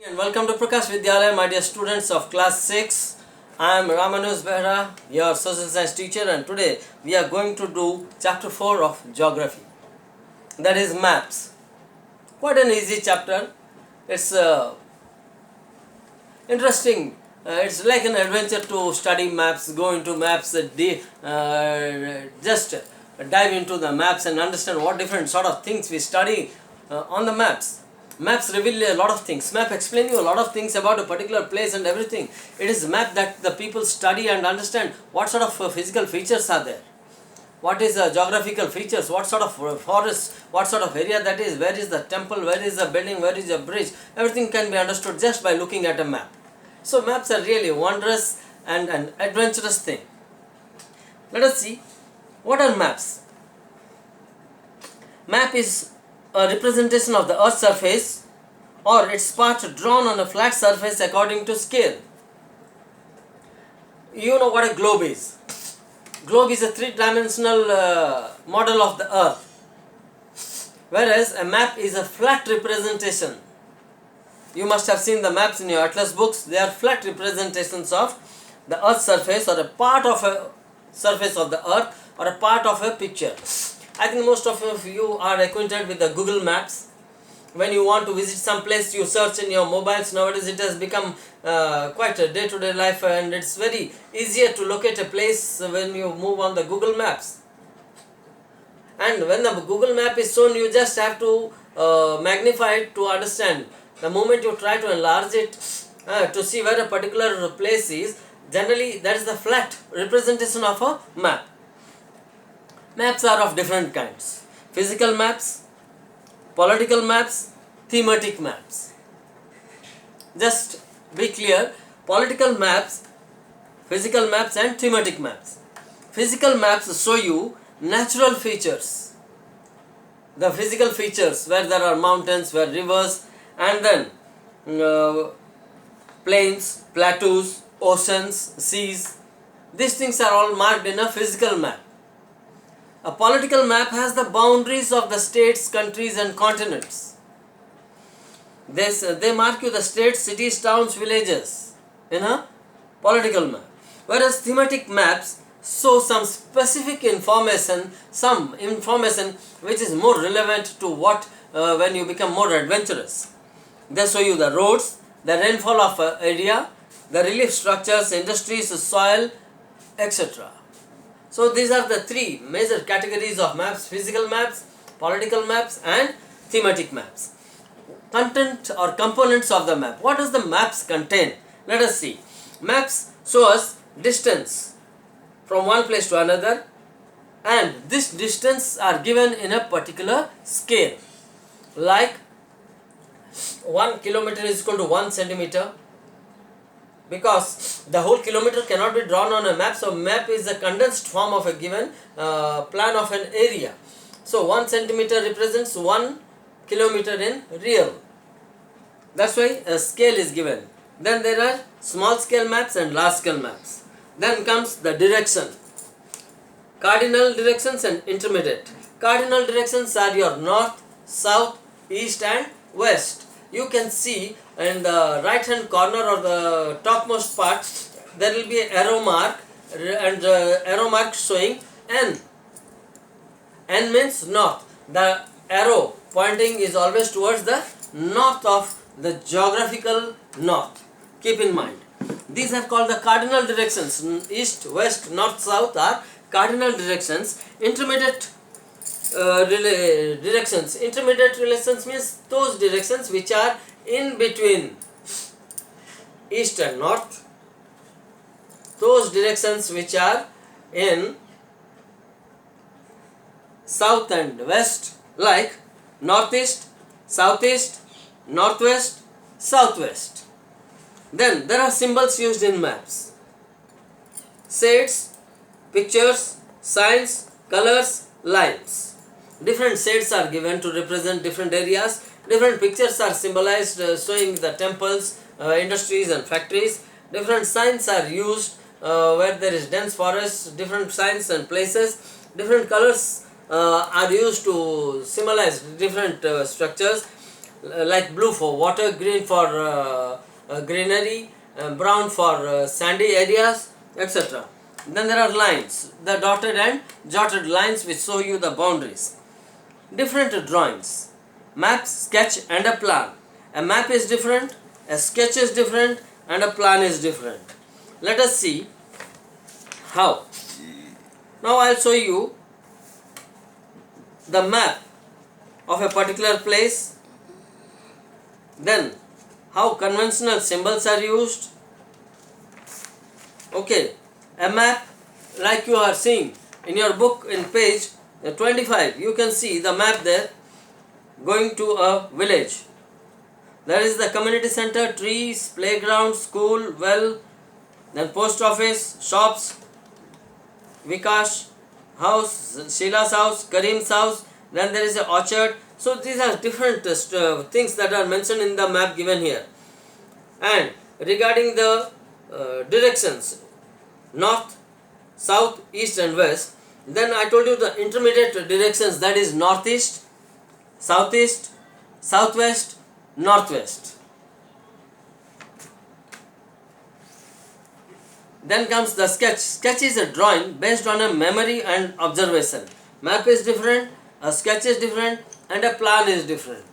And welcome to Prakash Vidyalaya, my dear students of class 6. I am Ramanus Behra, your social science teacher, and today we are going to do chapter 4 of geography, that is maps. Quite an easy chapter. It's interesting. It's like an adventure to study maps, go into maps, just dive into the maps and understand what different sort of things we study on the maps. Maps reveal a lot of things. Map explain you a lot of things about a particular place and everything. It is a map that the people study and understand what sort of physical features are there. What is the geographical features, what sort of forest, what sort of area that is, where is the temple, where is the building, where is the bridge. Everything can be understood just by looking at a map. So maps are really wondrous and an adventurous thing. Let us see, what are maps? Map is a representation of the earth's surface or its part drawn on a flat surface according to scale. You know what a globe is. Globe is a three-dimensional model of the earth, whereas a map is a flat representation. You must have seen the maps in your atlas books. They are flat representations of the earth's surface or a part of a surface of the earth or a part of a picture. I think most of you are acquainted with the Google Maps. When you want to visit some place, you search in your mobiles. Nowadays it has become quite a day-to-day life, and it's very easier to locate a place when you move on the Google Maps. And when the Google Map is shown, you just have to magnify it to understand. The moment you try to enlarge it to see where a particular place is, generally that is the flat representation of a map. Maps are of different kinds. Physical maps, political maps, thematic maps. Just be clear, political maps, physical maps and thematic maps. Physical maps show you natural features. The physical features where there are mountains, where rivers, and then plains, plateaus, oceans, seas. These things are all marked in a physical map. A political map has the boundaries of the states, countries and continents. They mark you the states, cities, towns, villages in a political map. Whereas thematic maps show some specific information, which is more relevant to what when you become more adventurous. They show you the roads, the rainfall of an area, the relief structures, industries, soil, etc. So these are the three major categories of maps: physical maps, political maps and thematic maps. Content or components of the map. What does the maps contain? Let us see. Maps show us distance from one place to another, and this distance are given in a particular scale. Like 1 kilometer is equal to 1 centimeter, because the whole kilometer cannot be drawn on a map. So map is a condensed form of a given plan of an area. So 1 centimeter represents 1 kilometer in real. That's why a scale is given. Then there are small scale maps and large scale maps. Then comes the direction. Cardinal directions and intermediate. Cardinal directions are your north, south, east and west. You can see in the right hand corner or the topmost part, there will be an arrow mark, and arrow mark showing N. N means north. The arrow pointing is always towards the north of the geographical north. Keep in mind. These are called the cardinal directions. East, west, north, south are cardinal directions. Intermediate directions. Intermediate relations means those directions which are in between east and north. Those directions which are in south and west, like northeast, southeast, northwest, southwest. Then there are symbols used in maps. Shades, pictures, signs, colors, lines. Different shades are given to represent different areas. Different pictures are symbolized showing the temples, industries and factories. Different signs are used where there is dense forest, different signs and places. Different colors are used to symbolize different structures. like blue for water, green for greenery, brown for sandy areas, etc. Then there are lines, the dotted and jotted lines which show you the boundaries. Different drawings, map, sketch and a plan. A map is different, a sketch is different and a plan is different. Let us see how. Now I will show you the map of a particular place, then how conventional symbols are used. Okay, a map like you are seeing in your book in page 25, you can see the map there going to a village. There is the community center, trees, playground, school, well, then post office, shops, Vikash house, Sheila's house, Karim's house, then there is a orchard. So these are different things that are mentioned in the map given here. And regarding the directions, north, south, east and west, then I told you the intermediate directions, that is northeast, southeast, southwest, northwest. Then comes the sketch. Sketch is a drawing based on a memory and observation. Map is different, a sketch is different and a plan is different.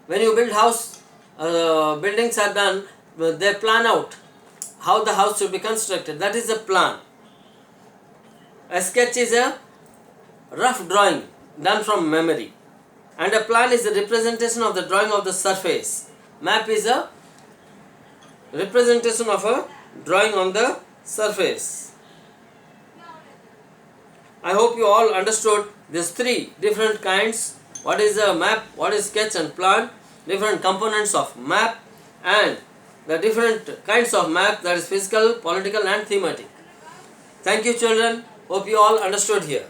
When you build house, buildings are done, they plan out how the house should be constructed. That is a plan. A sketch is a rough drawing done from memory. And a plan is a representation of the drawing of the surface. Map is a representation of a drawing on the surface. I hope you all understood these three different kinds. What is a map, what is sketch and plan, different components of map and the different kinds of map, that is physical, political and thematic. Thank you children. Hope you all understood here.